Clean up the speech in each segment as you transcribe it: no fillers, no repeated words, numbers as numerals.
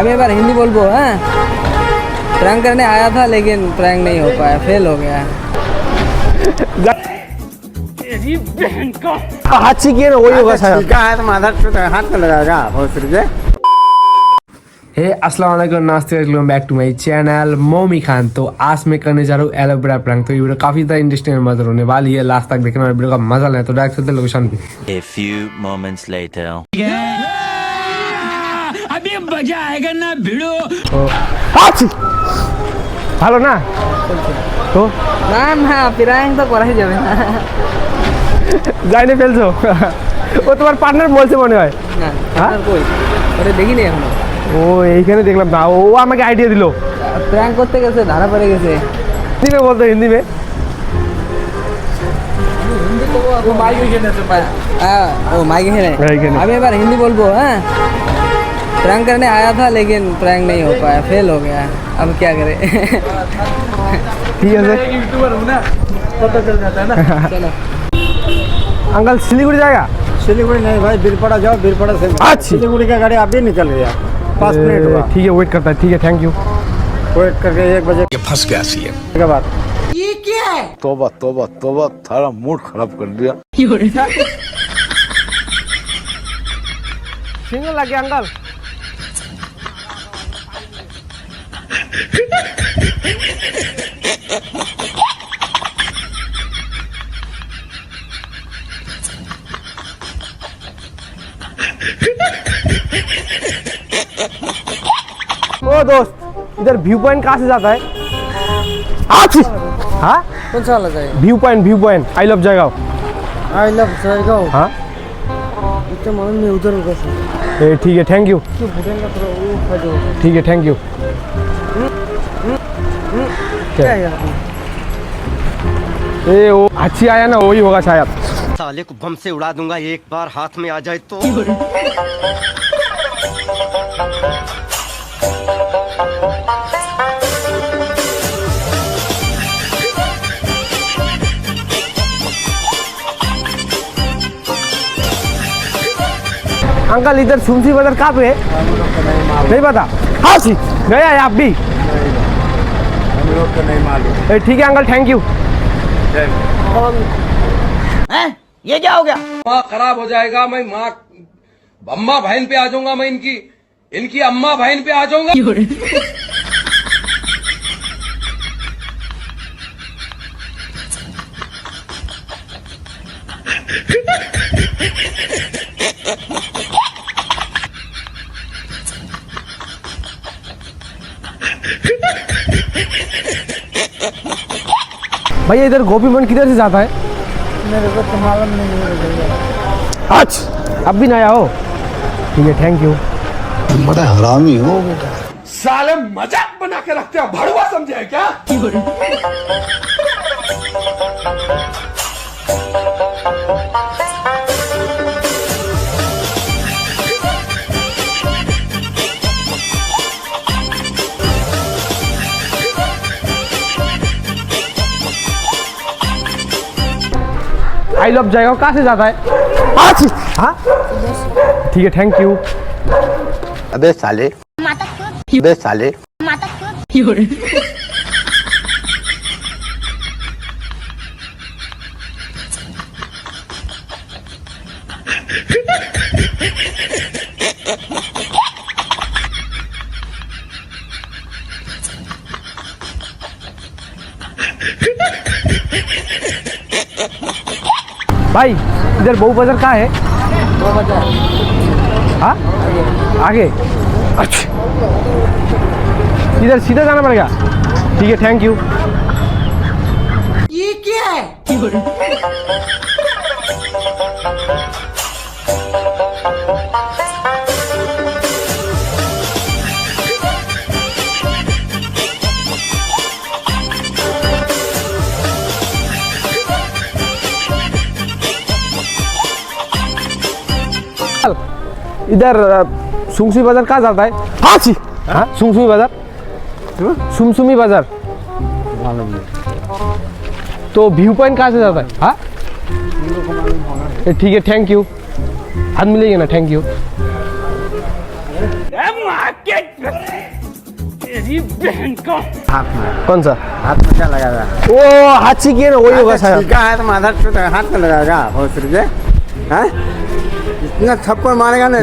अभी बार हिंदी बोलबो। हाँ, प्रैंक करने आया था लेकिन प्रैंक नहीं हो पाया, फेल हो गया। तेरी बहन का हाथ सीखिए ना, वही होगा शायद। ठीक है तो माधर हाथ में लगाएगा बहुत से। हे अस्सलाम वालेकुम, नमस्ते, welcome back to my channel Momi Khan. तो आज मैं करने जा रहा हूँ एलोवेरा प्रैंक। तो ये वीडियो काफी ज़्यादा इंटरेस्टिंग और मजा होने वाली है, लास्ट तक देखना वीडियो का मजा लें। तो डायरेक्ट चलते लोकेशन पे। A few moments later. अभी मजा आएगा ना भिड़ो। ভালো না তো না না প্র্যাঙ্ক তো করাই যাবে না। যাইনে ফেলছো ও তোমার পার্টনার বলছে মনে হয়। না আর কই আরে দেখিনি এখনো। ও এইখানে দেখলাম না, ও আমাকে আইডিয়া দিল। প্র্যাঙ্ক করতে গেছে, ধরা পড়ে গেছে। हिंदी में बोलते, हिंदी में। वो माइक खेलने से हाँ वो माइक खेलने। अभी बार हिंदी बोलबो। हाँ, प्रैंक करने आया था लेकिन प्रैंक नहीं हो पाया, फेल हो गया। अब क्या करें। ठीक है सर, यूट्यूबर हूँ ना, पता चल जाता है ना। चलो अंकल सिलीगुड़ी जाएगा? सिलीगुड़ी नहीं भाई, बीरपाड़ा जाओ, बीरपाड़ा से अच्छा। सिलीगुड़ी का गाड़ी अभी निकल गया, 5 मिनट हुआ। ठीक है, वेट करता है। ठीक है, थैंक यू। वेट करके 1 बजे ये फंस गया सी है। के बाद तोबा तोबा तोबा, थारा मूड खराब कर दिया। सिंगल लग गया अंकल। ओ दोस्त, इधर व्यू पॉइंट कहाँ से जाता है? हाँ, कौन सा वाला जाएगा? View point I love Jaigaon. I love Jaigaon. हाँ इतना मालूम नहीं, उधर होगा सर। ए ठीक है, थैंक यू। क्यों भूटान का थोड़ा वो जो ठीक है, थैंक यू। क्या है? ए वो अच्छी आया ना, वही होगा शायद। साले को बम से उड़ा दूंगा एक बार हाथ में आ जाए तो। अंकल इधर सुमसी बाजार कहाँ पे है? नहीं पता। हाँ जी, गया है आप भी? हम लोग को नहीं मालूम। ठीक है अंकल, थैंक यू। ये क्या हो गया? माँ खराब हो जाएगा, मैं माँ अम्मा बहन पे आ जाऊंगा, मैं इनकी अम्मा बहन पे आ जाऊंगा। भैया इधर गोपीमन किधर से जाता है? मेरे को तो मालूम नहीं है। अच्छा, अब भी नया हो? ठीक है, थैंक यू। बड़ा हरामी हो बेटा। साले मजाक बना के रखते हो, भड़वा समझे है क्या? आई लव जयगांव कहाँ से जाता है? हाँ ठीक है, थैंक यू। अबे साले, अबे साले। भाई इधर बहु बाजार कहाँ है? वो बता। हाँ आगे। अच्छा, इधर सीधा जाना पड़ेगा। ठीक है, थैंक यू। ये क्या है? इधर सुमसुमी बाजार कहाँ जाता है? हाँ जी, हाँ सुमसुमी बाजार। सुमसुमी बाजार तो व्यू पॉइंट कहाँ से जाता है? हाँ ठीक है, थैंक यू। हाथ मिलेगा ना? Thank you. तेरी बहन का हाथ में कौन सा हाथ में क्या लगाएगा वो हाथ सीखिए ना वही होगा शायद सीखा है तो माथा हाथ में लगाएगा बहुत रुपये हैं इतना थप्पड़ मारेगा ना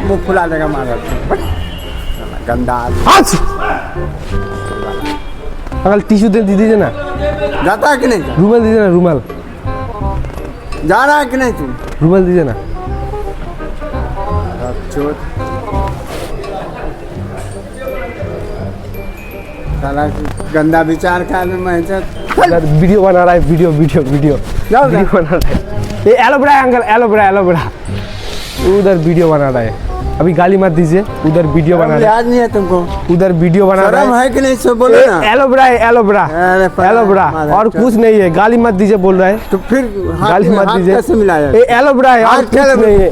मुंह फुला देगा माथा गंदा आदमी। हाथ अंकल टिश्यू दे दीजिए ना जाता है कि नहीं रुमाल दीजिए ना रुमाल जा रहा है कि नहीं तुम रुमाल दीजिए ना चोट साला गंदा विचार का आदमी मैं वीडियो बना रहा है वीडियो वीडियो वीडियो जाओ वीडियो बना रहा है ये एलोवेरा है अंकल एलोवेरा एलोवेरा उधर वीडियो बना रहा है अभी गाली मत दीजिए उधर वीडियो बना रहा याद नहीं है तुमको है उधर वीडियो बना रहा शर्म है है कि नहीं सो बोलो ना एलोवेरा है एलोवेरा अरे पता एलोवेरा है, और कुछ नहीं है गाली मत दीजिए बोल रहा है तो फिर हाथ गाली में मत हाथ दीजिए कैसे मिलाया ये एलोवेरा है और हाथ कुछ क्या नहीं है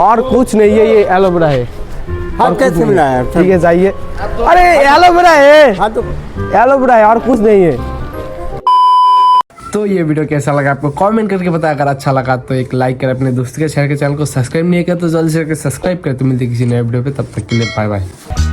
और कुछ नहीं है ये एलोवेरा है हाथ कैसे मिलाया ठीक है जाइए अरे एलोवेरा है हाँ तो एलोवेरा है और कुछ नहीं है तो ये वीडियो कैसा लगा आपको कमेंट करके बताया अगर अच्छा लगा तो एक लाइक करें अपने दोस्त के शेयर के चैनल को सब्सक्राइब नहीं किया तो जल्दी से सब्सक्राइब करें तो मिलते किसी नए वीडियो पे तब तक के लिए बाय बाय।